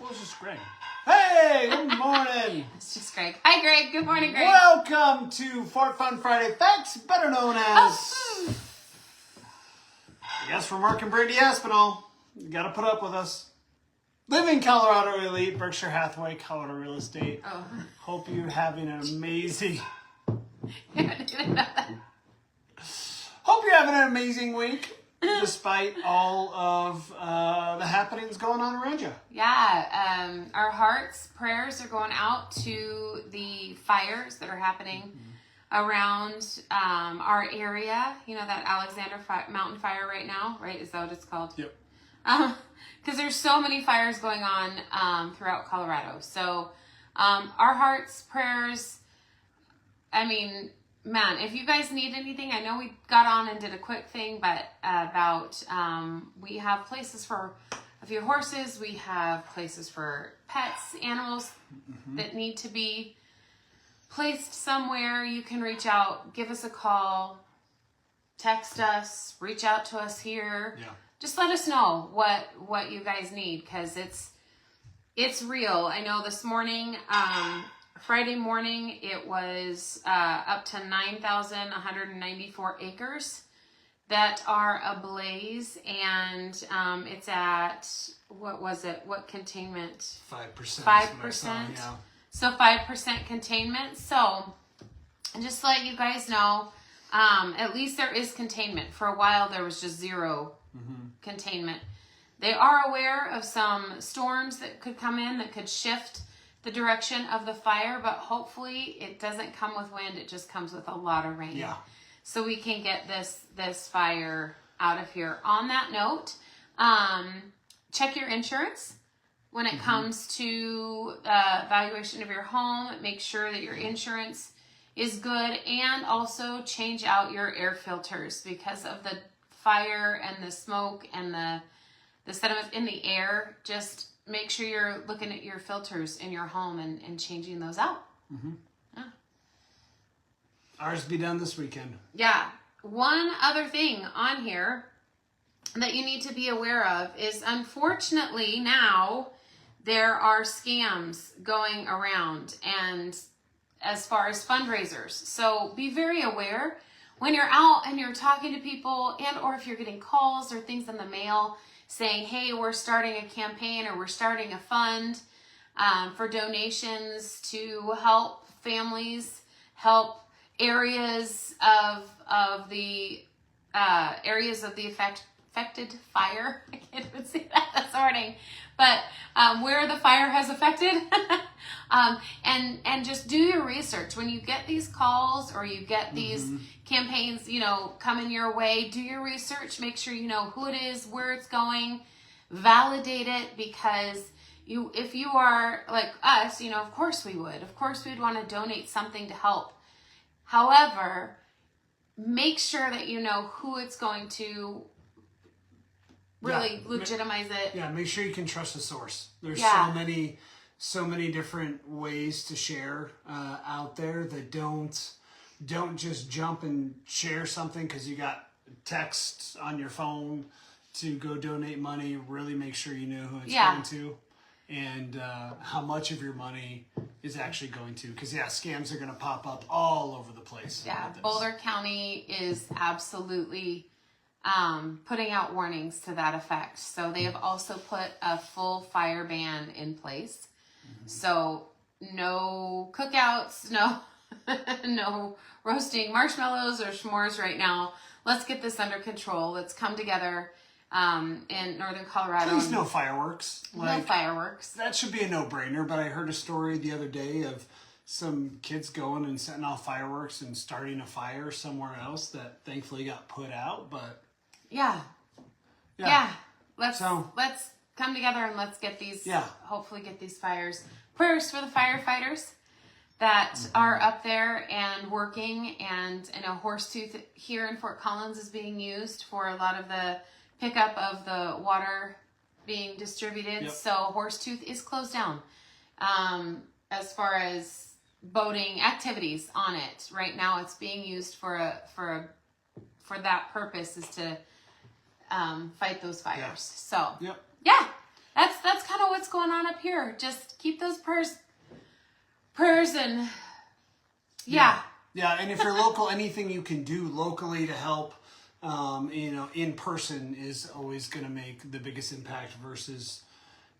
Well, it's just Greg. Hey, good morning. It's just Greg. Hi, Greg. Good morning, Greg. Welcome to Fort Fun Friday Facts, better known as... Yes, from Mark and Brady Aspinall. You got to put up with us. Live in Colorado Elite, Berkshire Hathaway, Colorado Real Estate. Oh. Hope you're having an amazing... Hope you're having an amazing week, despite all of the happenings going on around you. Yeah, our hearts, prayers are going out to the fires that are happening around our area. You know, that Alexander Mountain fire right now, right? Is that what it's called? Yep. Because there's so many fires going on throughout Colorado. So our hearts, prayers, I mean... Man, if you guys need anything, I know we got on and did a quick thing, but we have places for a few horses. We have places for pets, animals that need to be placed somewhere. You can reach out, give us a call, text us, reach out to us here. Yeah. Just let us know what you guys need, because it's real. I know this morning... Friday morning, it was up to 9,194 acres that are ablaze, and it's at, what was it? What containment? 5%. 5%. Yeah. So 5% containment. So just to let you guys know, at least there is containment. For a while, there was just zero containment. They are aware of some storms that could come in that could shift the direction of the fire, but hopefully it doesn't come with wind. It just comes with a lot of rain. Yeah. So we can get this fire out of here. On that note, check your insurance when it comes to valuation of your home. Make sure that your insurance is good, and also change out your air filters because of the fire and the smoke and the sediment in the air. Just make sure you're looking at your filters in your home and changing those out. Yeah. Ours be done this weekend. Yeah. One other thing on here that you need to be aware of is, unfortunately, now there are scams going around, and as far as fundraisers. So be very aware when you're out and you're talking to people, and or if you're getting calls or things in the mail saying, hey, we're starting a campaign or we're starting a fund for donations to help families, help areas of the affected fire. I can't even say that wording, but where the fire has affected. And just do your research. When you get these calls or you get these campaigns, coming your way, do your research. Make sure you know who it is, where it's going, validate it, because if you are like us, of course we would. Of course we'd want to donate something to help. However, make sure that you know who it's going to really legitimize it. Yeah, make sure you can trust the source. There's so many different ways to share out there that don't just jump and share something because you got text on your phone to go donate money. Really make sure you know who it's going to, and how much of your money is actually going to, because scams are going to pop up all over the place. Yeah, Boulder County is absolutely putting out warnings to that effect. So they have also put a full fire ban in place. So no cookouts, no roasting marshmallows or s'mores right now. Let's get this under control. Let's come together in northern Colorado. Please, no fireworks. No fireworks. That should be a no-brainer, but I heard a story the other day of some kids going and setting off fireworks and starting a fire somewhere else that thankfully got put out, but... Yeah. Let's come together and let's get these, hopefully get these fires. Prayers for the firefighters that are up there and working. And I know Horsetooth here in Fort Collins is being used for a lot of the pickup of the water being distributed. Yep. So Horsetooth is closed down as far as boating activities on it. Right now it's being used for that purpose, is to fight those fires. So that's kind of what's going on up here. Just keep those purrs and yeah. Yeah, and if you're local, anything you can do locally to help, in person is always going to make the biggest impact versus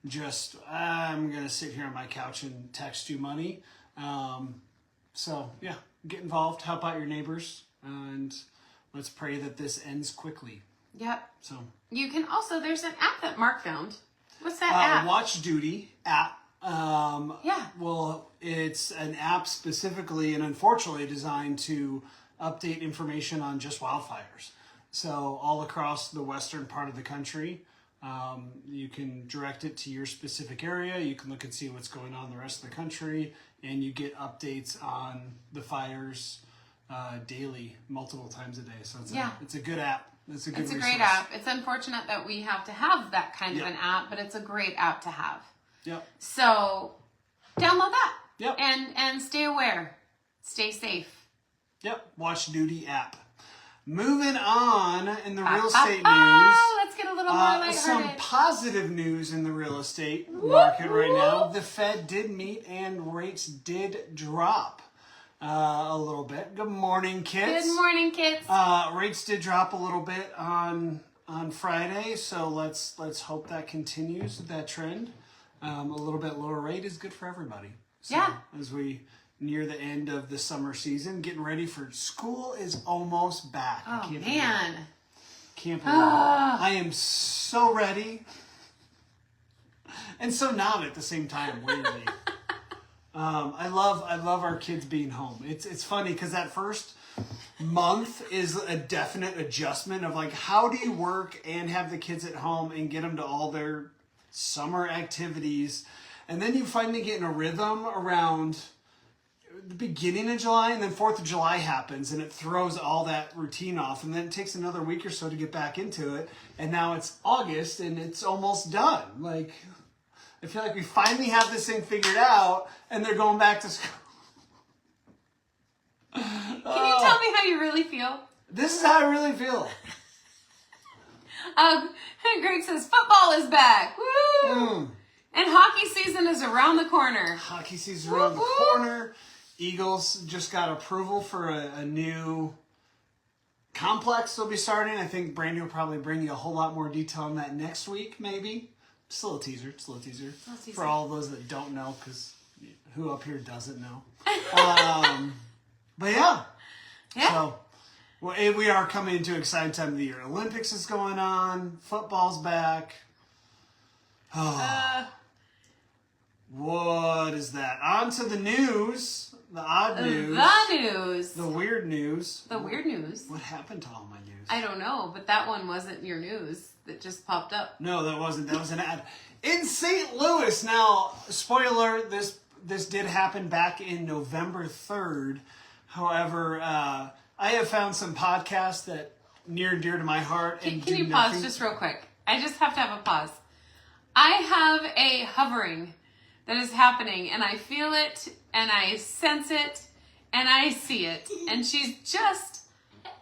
just, I'm going to sit here on my couch and text you money. So, yeah, get involved, help out your neighbors, and let's pray that this ends quickly. Yep. So You can also, there's an app that Mark found. What's that app? Watch Duty app. Yeah. Well, it's an app specifically and unfortunately designed to update information on just wildfires. So all across the western part of the country, you can direct it to your specific area. You can look and see what's going on in the rest of the country, and you get updates on the fires daily, multiple times a day. So it's a good app. It's a It's a resource. great app. It's unfortunate that we have to have that kind of an app, but it's a great app to have. Yep. So download that. Yep. And stay aware. Stay safe. Yep. Watch Duty app. Moving on in the real estate news. Let's get a little more lighthearted. Some positive news in the real estate market right now. The Fed did meet and rates did drop a little bit. Good morning, kids. Good morning, kids. Rates did drop a little bit on Friday, so let's hope that continues, that trend. A little bit lower rate is good for everybody. So Yeah. As we near the end of the summer season, getting ready for school is almost back. I Oh, can't man. believe it. Can't believe it. I am so ready and so not at the same time, weirdly. I love our kids being home. It's funny because that first month is a definite adjustment of like, how do you work and have the kids at home and get them to all their summer activities, and then you finally get in a rhythm around the beginning of July, and then 4th of July happens and it throws all that routine off, and then it takes another week or so to get back into it, and now it's August and it's almost done. Like, I feel like we finally have this thing figured out and they're going back to school. Can you tell me how you really feel? This is how I really feel. Greg says football is back. Woo! Mm. And hockey season is around the corner. Hockey season around the corner. Eagles just got approval for a new complex they'll be starting. I think Brandy will probably bring you a whole lot more detail on that next week, maybe. Just a little teaser. Just a little teaser. For all of those that don't know, because who up here doesn't know? But yeah. So we are coming into an exciting time of the year. Olympics is going on. Football's back. Oh. What is that? On to the news. The odd news. The news. The weird news. The weird news. What happened to all my news? I don't know, but that one wasn't your news that just popped up. No, that wasn't. That was an ad. In St. Louis, now, spoiler, this did happen back in November 3rd. However, I have found some podcasts that near and dear to my heart. Can you pause just real quick? I just have to have a pause. I have a hovering that is happening, and I feel it, and I sense it, and I see it. And she's just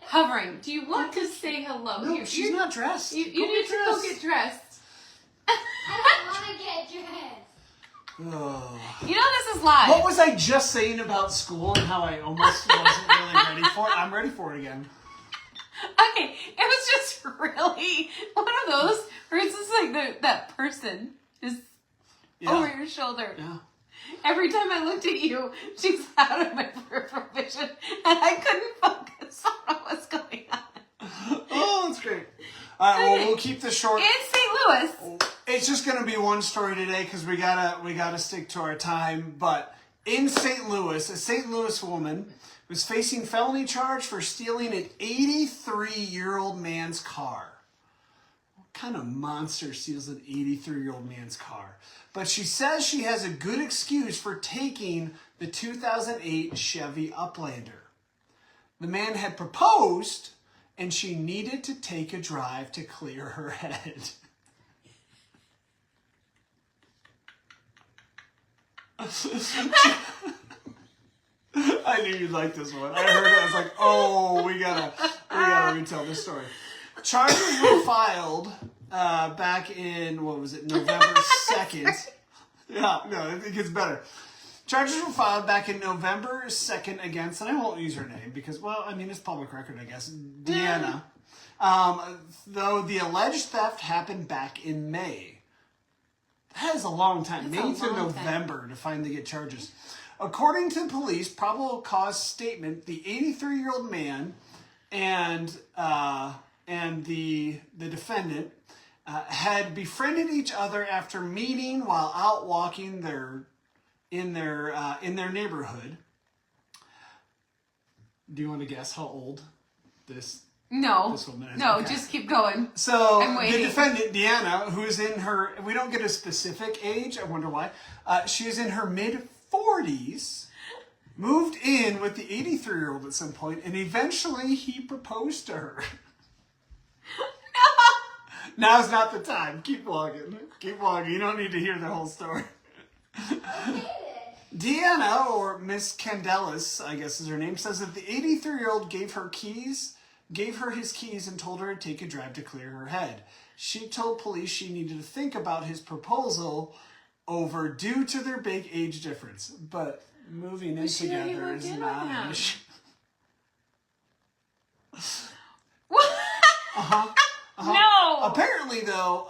hovering. Do you want to say hello? No, she's not dressed. You need to go get dressed. I don't want to get dressed. Oh. You know this is live. What was I just saying about school and how I almost wasn't really ready for it? I'm ready for it again. Okay, it was just really one of those where it's just like that person is over your shoulder. Yeah. Every time I looked at you, she's out of my peripheral vision, and I couldn't focus on what was going on. Oh, that's great. All right, well, we'll keep this short. In St. Louis. It's just going to be one story today because we gotta stick to our time. But in St. Louis, a St. Louis woman was facing felony charge for stealing an 83-year-old man's car. What kind of monster steals an 83-year-old man's car? But she says she has a good excuse for taking the 2008 Chevy Uplander. The man had proposed, and she needed to take a drive to clear her head. I knew you'd like this one. I heard it. I was like, "Oh, we gotta retell this story." Charges were filed back in, what was it, November 2nd. Yeah, no, it gets better. Charges were filed back in November 2nd against, and I won't use her name because, well, I mean, it's public record, I guess, Deanna. Though the alleged theft happened back in May. That is a long time. That's May a to long November time. to finally get charges. According to police, probable cause statement, the 83-year-old man and the defendant had befriended each other after meeting while out walking in their neighborhood. Do you want to guess how old this woman is? No, Okay. just keep going. So I'm the waiting. defendant, Deanna, who is in her, we don't get a specific age, I wonder why, she is in her mid-40s, moved in with the 83-year-old at some point, and eventually he proposed to her. Now's not the time. Keep walking. Keep walking. You don't need to hear the whole story. Deanna, or Miss Candelas, I guess is her name, says that the 83-year-old gave her his keys and told her to take a drive to clear her head. She told police she needed to think about his proposal over due to their big age difference. But moving in she already together moved is in not with an him. issue. No. Apparently, though,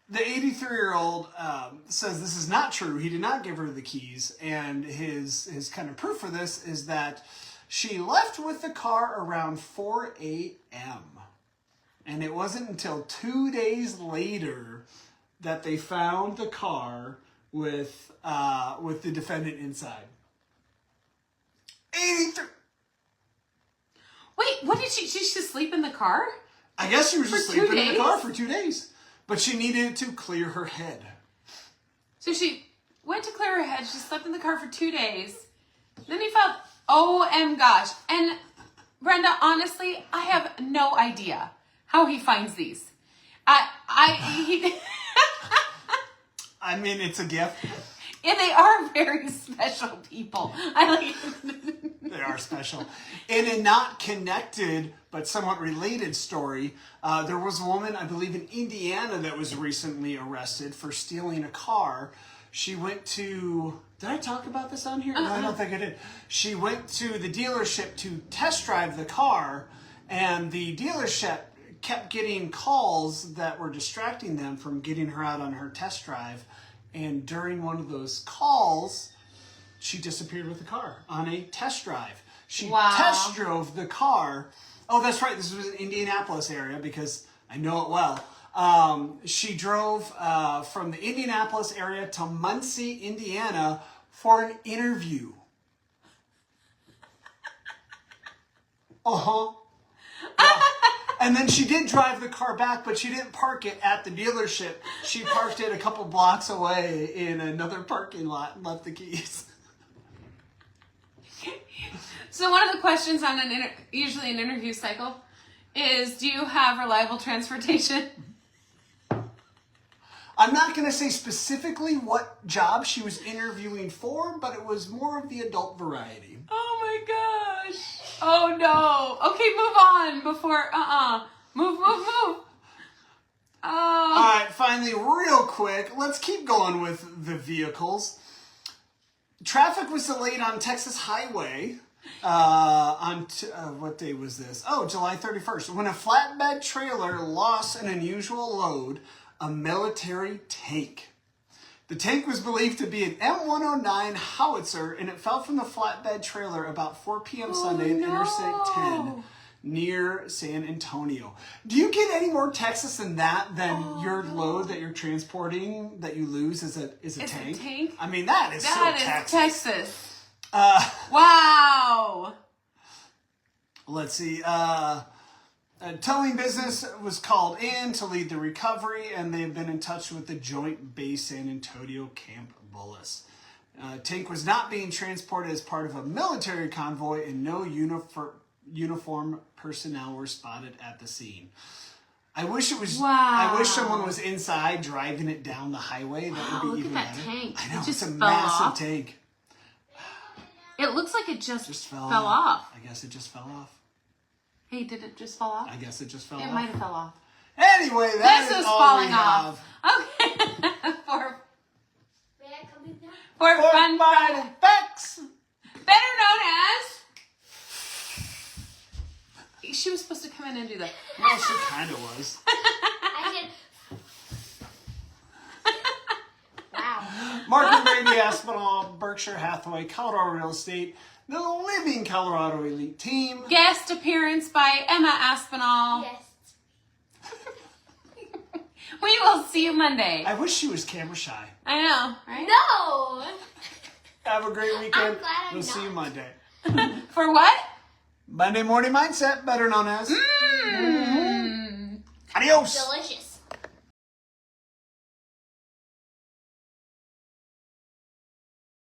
the 83-year-old says this is not true. He did not give her the keys, and his kind of proof for this is that she left with the car around 4 a.m. And it wasn't until 2 days later that they found the car with the defendant inside. 83. Wait, what did she just sleep in the car? I guess she was just For 2 sleeping in the car days? for 2 days. But she needed to clear her head. So she went to clear her head. She slept in the car for 2 days. Then he felt, oh gosh. And Brenda, honestly, I have no idea how he finds these. He, I mean, it's a gift. and they are very special people. They are special. In a not connected but somewhat related story, there was a woman, I believe in Indiana, that was recently arrested for stealing a car. She went to... Did I talk about this on here? No, I don't think I did. She went to the dealership to test drive the car, and the dealership kept getting calls that were distracting them from getting her out on her test drive. And during one of those calls, she disappeared with the car on a test drive. She test drove the car. Oh, that's right. This was in Indianapolis area because I know it well. She drove from the Indianapolis area to Muncie, Indiana for an interview. Uh-huh. Yeah. And then she did drive the car back, but she didn't park it at the dealership. She parked it a couple blocks away in another parking lot and left the keys. So one of the questions on usually an interview cycle is, do you have reliable transportation? I'm not going to say specifically what job she was interviewing for, but it was more of the adult variety. Oh my gosh. Oh no. Okay, move on before, Move. Oh. All right, finally, real quick, let's keep going with the vehicles. Traffic was delayed on Texas Highway what day was this? Oh, July 31st, when a flatbed trailer lost an unusual load, a military tank. The tank was believed to be an M109 howitzer, and it fell from the flatbed trailer about 4 p.m. Sunday in Interstate 10 near San Antonio. Do you get any more Texas than that, than your load that you're transporting that you lose is a tank? A tank? I mean, that is so Texas. Texas. Wow. Let's see. A towing business was called in to lead the recovery, and they've been in touch with the Joint Base San Antonio Camp Bullis. Tank was not being transported as part of a military convoy, and no uniform personnel were spotted at the scene. I wish it was. Wow. I wish someone was inside driving it down the highway. That would be Look even at that better. tank. I know, It it's just a fell massive off. tank. It looks like it just Fell off. I guess it just fell off. Hey, did it just fall off? I guess it just fell It off. might have fell off. Anyway, that This is is all falling we off. have. Okay. for May I come in now? for Fun Friday, and facts. better known as. She was supposed to come in and do that. Well, she kind of was. I did. Wow. Mark and Brady Aspinall, Berkshire Hathaway, Colorado Real Estate, the Living Colorado Elite Team. Guest appearance by Emma Aspinall. Yes. We will see you Monday. I wish she was camera shy. I know, right? No. Have a great weekend. glad I'm We'll see you not. Monday. For what? Monday Morning Mindset, better known as. Mm. Adios. Delicious.